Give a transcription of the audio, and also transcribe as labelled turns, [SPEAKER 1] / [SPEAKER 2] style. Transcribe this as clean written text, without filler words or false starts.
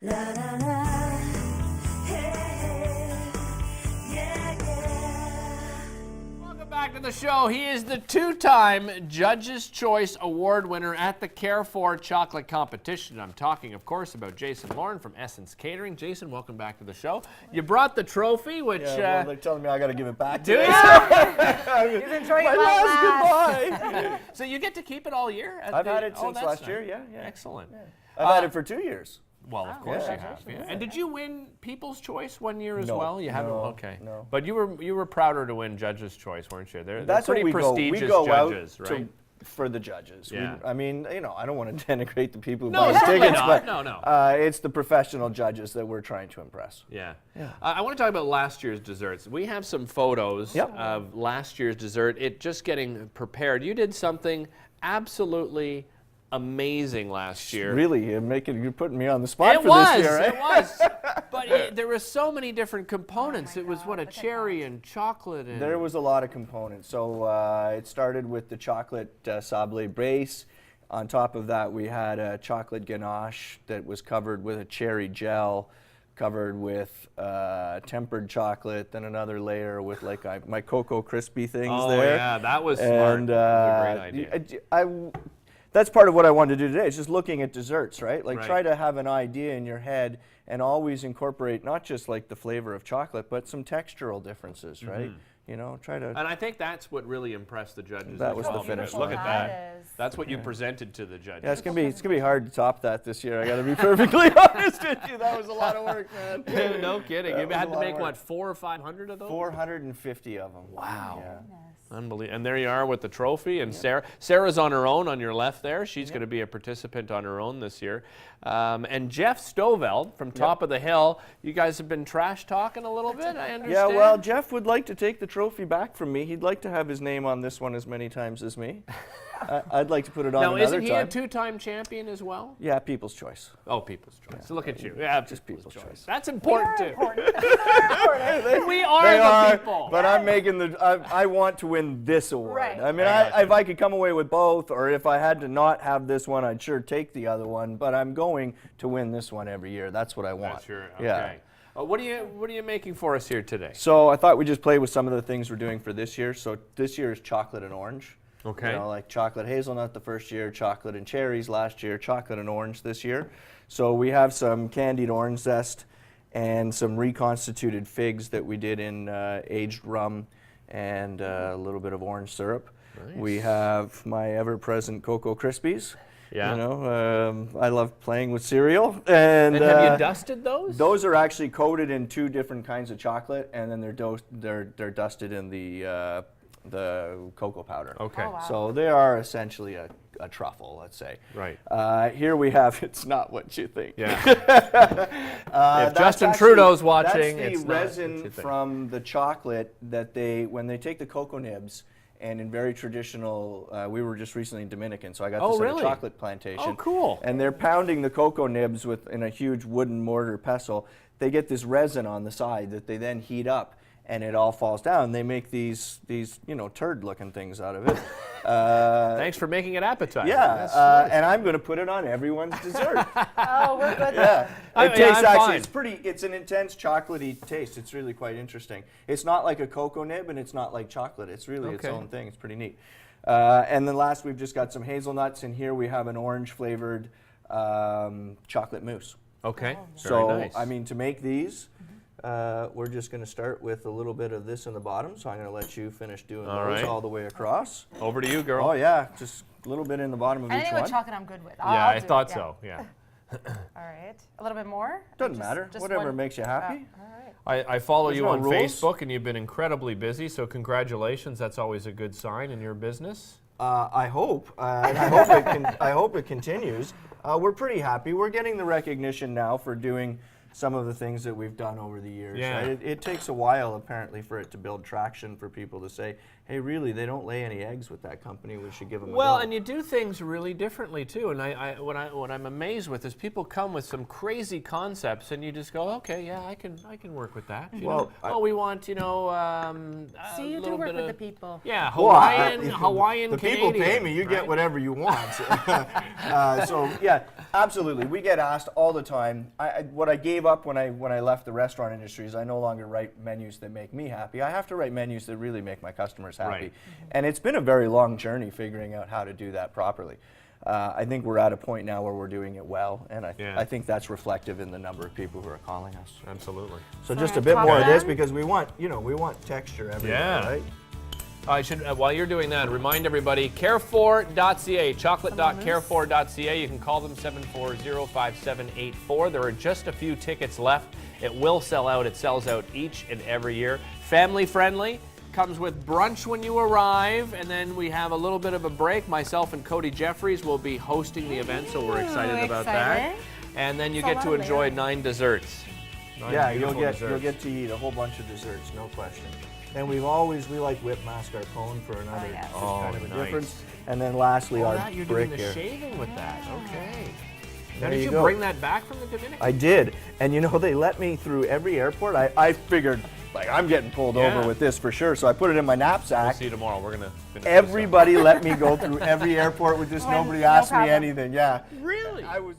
[SPEAKER 1] La la la, hey, yeah, yeah.
[SPEAKER 2] Welcome back to the show. He is the two-time Judge's Choice Award winner at the Carefor Chocolate Competition. I'm talking, of course, about Jason Lauren from Essence Catering. Jason, welcome back to the show. You brought the trophy, which...
[SPEAKER 3] well, they're telling me I got to give it back.
[SPEAKER 2] Do you?
[SPEAKER 4] He's enjoying
[SPEAKER 3] My last goodbye.
[SPEAKER 2] So you get to keep it all year?
[SPEAKER 3] I've had it since last year, yeah.
[SPEAKER 2] Excellent.
[SPEAKER 3] I've had it for 2 years.
[SPEAKER 2] Well, of course you have. Yeah. And did you win People's Choice one year as well? You haven't?
[SPEAKER 3] No,
[SPEAKER 2] Okay.
[SPEAKER 3] no.
[SPEAKER 2] But you were prouder to win Judge's Choice, weren't you? They're
[SPEAKER 3] That's
[SPEAKER 2] pretty
[SPEAKER 3] what
[SPEAKER 2] prestigious
[SPEAKER 3] we go
[SPEAKER 2] judges,
[SPEAKER 3] out
[SPEAKER 2] right?
[SPEAKER 3] for the judges.
[SPEAKER 2] Yeah.
[SPEAKER 3] I mean, I don't want to denigrate the people who
[SPEAKER 2] No,
[SPEAKER 3] buy the
[SPEAKER 2] certainly
[SPEAKER 3] tickets,
[SPEAKER 2] not.
[SPEAKER 3] but
[SPEAKER 2] No.
[SPEAKER 3] it's the professional judges that we're trying to impress.
[SPEAKER 2] Yeah. I want to talk about last year's desserts. We have some photos of last year's dessert. It just getting prepared. You did something absolutely amazing last year.
[SPEAKER 3] Really, you're putting me on the spot for this year, right?
[SPEAKER 2] It was. But there were so many different components. It was a cherry and chocolate. And
[SPEAKER 3] There was a lot of components. So it started with the chocolate sablé base. On top of that, we had a chocolate ganache that was covered with a cherry gel, covered with tempered chocolate, then another layer with like my Cocoa Crispy things there.
[SPEAKER 2] Oh yeah, that was smart.
[SPEAKER 3] And
[SPEAKER 2] That was a great idea.
[SPEAKER 3] that's part of what I wanted to do today. It's just looking at desserts, right? Like
[SPEAKER 2] Right.
[SPEAKER 3] try to have an idea in your head and always incorporate not just like the flavor of chocolate, but some textural differences, right? You know, try to.
[SPEAKER 2] And I think that's what really impressed the judges.
[SPEAKER 3] That
[SPEAKER 2] as
[SPEAKER 3] was the
[SPEAKER 2] well,
[SPEAKER 3] finish
[SPEAKER 2] because Look
[SPEAKER 3] line.
[SPEAKER 2] at
[SPEAKER 4] That
[SPEAKER 2] that.
[SPEAKER 4] is.
[SPEAKER 2] That's what you presented to the judges.
[SPEAKER 3] Yeah, it's gonna be hard to top that this year. I got to be perfectly honest with you. That was a lot of work, man.
[SPEAKER 2] No kidding.
[SPEAKER 3] That
[SPEAKER 2] You
[SPEAKER 3] was
[SPEAKER 2] had
[SPEAKER 3] a
[SPEAKER 2] to
[SPEAKER 3] lot of
[SPEAKER 2] make
[SPEAKER 3] work.
[SPEAKER 2] what, 400 or 500 of those?
[SPEAKER 3] 450 of them.
[SPEAKER 2] Wow.
[SPEAKER 3] Yeah.
[SPEAKER 2] Unbelievable. And there you are with the trophy. And Sarah's on her own on your left there. She's going to be a participant on her own this year. And Jeff Stoveld from Top of the Hill. You guys have been trash talking a little bit, I understand.
[SPEAKER 3] Yeah, well, Jeff would like to take the trophy back from me. He'd like to have his name on this one as many times as me. I'd like to put it on
[SPEAKER 2] Now,
[SPEAKER 3] another
[SPEAKER 2] isn't he
[SPEAKER 3] time.
[SPEAKER 2] a two-time champion as well?
[SPEAKER 3] Yeah, People's Choice.
[SPEAKER 2] Oh, People's Choice. So look at you. Yeah,
[SPEAKER 3] Just People's Choice.
[SPEAKER 2] That's important, too.
[SPEAKER 4] Important.
[SPEAKER 2] We are
[SPEAKER 3] They
[SPEAKER 2] the
[SPEAKER 3] are,
[SPEAKER 2] people.
[SPEAKER 3] but I'm making I want to win this award.
[SPEAKER 4] Right.
[SPEAKER 3] I mean, if I could come away with both, or if I had to not have this one, I'd sure take the other one. But I'm going to win this one every year. That's what I want.
[SPEAKER 2] That's your, okay.
[SPEAKER 3] Yeah.
[SPEAKER 2] What are you making for us here today?
[SPEAKER 3] So I thought we'd just play with some of the things we're doing for this year. So this year is chocolate and orange.
[SPEAKER 2] Okay.
[SPEAKER 3] You know, like chocolate hazelnut the first year, chocolate and cherries last year, chocolate and orange this year. So we have some candied orange zest and some reconstituted figs that we did in aged rum and a little bit of orange syrup.
[SPEAKER 2] Nice.
[SPEAKER 3] We have my ever-present Cocoa Krispies.
[SPEAKER 2] Yeah.
[SPEAKER 3] You know, I love playing with cereal. And
[SPEAKER 2] have you dusted those?
[SPEAKER 3] Those are actually coated in 2 different kinds of chocolate, and then they're dusted in the cocoa powder.
[SPEAKER 2] Okay.
[SPEAKER 4] Oh, wow.
[SPEAKER 3] So they are essentially a truffle, let's say.
[SPEAKER 2] Right.
[SPEAKER 3] Here we have, it's not what you think.
[SPEAKER 2] Yeah.
[SPEAKER 3] If
[SPEAKER 2] Justin Trudeau's watching,
[SPEAKER 3] that's
[SPEAKER 2] it's
[SPEAKER 3] the
[SPEAKER 2] not what you
[SPEAKER 3] resin
[SPEAKER 2] think.
[SPEAKER 3] from the chocolate that when they take the cocoa nibs, and in very traditional, we were just recently in Dominican, so I got
[SPEAKER 2] Oh,
[SPEAKER 3] to see
[SPEAKER 2] really?
[SPEAKER 3] a chocolate plantation.
[SPEAKER 2] Oh, cool.
[SPEAKER 3] And they're pounding the cocoa nibs in a huge wooden mortar pestle. They get this resin on the side that they then heat up, and it all falls down. They make these turd-looking things out of it.
[SPEAKER 2] Thanks for making it appetizing.
[SPEAKER 3] Yeah,
[SPEAKER 2] That's nice.
[SPEAKER 3] and I'm going to put it on everyone's dessert.
[SPEAKER 4] Oh, we're good.
[SPEAKER 3] Yeah,
[SPEAKER 2] I-
[SPEAKER 3] it
[SPEAKER 2] yeah,
[SPEAKER 3] tastes
[SPEAKER 2] I'm
[SPEAKER 3] actually.
[SPEAKER 2] fine.
[SPEAKER 3] It's an intense chocolatey taste. It's really quite interesting. It's not like a cocoa nib, and it's not like chocolate. It's really its
[SPEAKER 2] Okay.
[SPEAKER 3] own thing. It's pretty neat. And then last, we've just got some hazelnuts, and here we have an orange flavored chocolate mousse.
[SPEAKER 2] Okay.
[SPEAKER 3] So
[SPEAKER 2] Very nice.
[SPEAKER 3] I mean, to make these, we're just going to start with a little bit of this in the bottom. So I'm going to let you finish doing
[SPEAKER 2] All
[SPEAKER 3] those
[SPEAKER 2] right.
[SPEAKER 3] all the way across.
[SPEAKER 2] Over to you, girl.
[SPEAKER 3] Oh yeah, just a little bit in the bottom of each
[SPEAKER 4] Anything
[SPEAKER 3] one.
[SPEAKER 4] with chocolate I'm good with.
[SPEAKER 2] Yeah,
[SPEAKER 4] I'll
[SPEAKER 2] I
[SPEAKER 4] do
[SPEAKER 2] thought
[SPEAKER 4] it, yeah.
[SPEAKER 2] so. Yeah.
[SPEAKER 4] All right. A little bit more?
[SPEAKER 3] Doesn't matter. Whatever
[SPEAKER 4] one?
[SPEAKER 3] makes you happy.
[SPEAKER 4] All right.
[SPEAKER 2] I follow
[SPEAKER 3] There's
[SPEAKER 2] you
[SPEAKER 3] no
[SPEAKER 2] on
[SPEAKER 3] rules.
[SPEAKER 2] Facebook, and you've been incredibly busy. So congratulations. That's always a good sign in your business.
[SPEAKER 3] I hope. And I hope it continues. We're pretty happy. We're getting the recognition now for doing some of the things that we've done over the years.
[SPEAKER 2] Yeah.
[SPEAKER 3] Right? It takes a while, apparently, for it to build traction for people to say, hey, really, they don't lay any eggs with that company. We should give them a
[SPEAKER 2] Well,
[SPEAKER 3] go.
[SPEAKER 2] and you do things really differently too. And what I'm amazed with is people come with some crazy concepts, and you just go, okay, yeah, I can work with that. You
[SPEAKER 3] Well,
[SPEAKER 2] know? We want
[SPEAKER 4] See,
[SPEAKER 2] a
[SPEAKER 4] you do
[SPEAKER 2] little
[SPEAKER 4] work
[SPEAKER 2] bit
[SPEAKER 4] with
[SPEAKER 2] of
[SPEAKER 4] the people.
[SPEAKER 2] yeah,
[SPEAKER 3] Well,
[SPEAKER 2] Hawaiian
[SPEAKER 3] the
[SPEAKER 2] Canadian.
[SPEAKER 3] people pay me, you
[SPEAKER 2] right?
[SPEAKER 3] get whatever you want. So yeah, absolutely. We get asked all the time. What I gave up when I left the restaurant industry is I no longer write menus that make me happy. I have to write menus that really make my customers happy.
[SPEAKER 2] Right.
[SPEAKER 3] And it's been a very long journey figuring out how to do that properly. I think we're at a point now where we're doing it well, and I think that's reflective in the number of people who are calling us.
[SPEAKER 2] Absolutely.
[SPEAKER 3] So just
[SPEAKER 4] our
[SPEAKER 3] a bit
[SPEAKER 4] top
[SPEAKER 3] more of this
[SPEAKER 4] end?
[SPEAKER 3] because we want texture everywhere,
[SPEAKER 2] Yeah.
[SPEAKER 3] right?
[SPEAKER 2] I should, while you're doing that, remind everybody, carefor.ca, chocolate.carefor.ca. You can call them 740-5784. There are just a few tickets left. It will sell out. It sells out each and every year. Family friendly. Comes with brunch when you arrive, and then we have a little bit of a break. Myself and Cody Jeffries will be hosting the event, so we're excited about that.
[SPEAKER 4] exciting.
[SPEAKER 2] And then you
[SPEAKER 4] It's a
[SPEAKER 2] get
[SPEAKER 4] lot
[SPEAKER 2] to
[SPEAKER 4] of
[SPEAKER 2] enjoy
[SPEAKER 4] layering.
[SPEAKER 2] 9 desserts. 9
[SPEAKER 3] Yeah, you'll
[SPEAKER 2] beautiful
[SPEAKER 3] get
[SPEAKER 2] desserts.
[SPEAKER 3] to eat a whole bunch of desserts, no question. And we like whip mascarpone for another
[SPEAKER 4] yes.
[SPEAKER 3] just kind of a
[SPEAKER 2] nice.
[SPEAKER 3] difference. And then lastly, our
[SPEAKER 2] You're
[SPEAKER 3] brick
[SPEAKER 2] doing the
[SPEAKER 3] here.
[SPEAKER 2] shaving with that. Okay. Now,
[SPEAKER 3] There
[SPEAKER 2] did
[SPEAKER 3] you
[SPEAKER 2] you
[SPEAKER 3] go.
[SPEAKER 2] bring that back from the Dominican?
[SPEAKER 3] I did, and they let me through every airport. I figured, like, I'm getting pulled
[SPEAKER 2] Yeah.
[SPEAKER 3] over with this for sure, so I put it in my
[SPEAKER 2] We'll
[SPEAKER 3] knapsack.
[SPEAKER 2] see you tomorrow. We're gonna finish
[SPEAKER 3] Everybody let me go through every airport with this.
[SPEAKER 4] When-
[SPEAKER 3] Nobody
[SPEAKER 4] no
[SPEAKER 3] asked me
[SPEAKER 4] problem.
[SPEAKER 3] anything. Yeah.
[SPEAKER 2] this up. Really?
[SPEAKER 3] I was.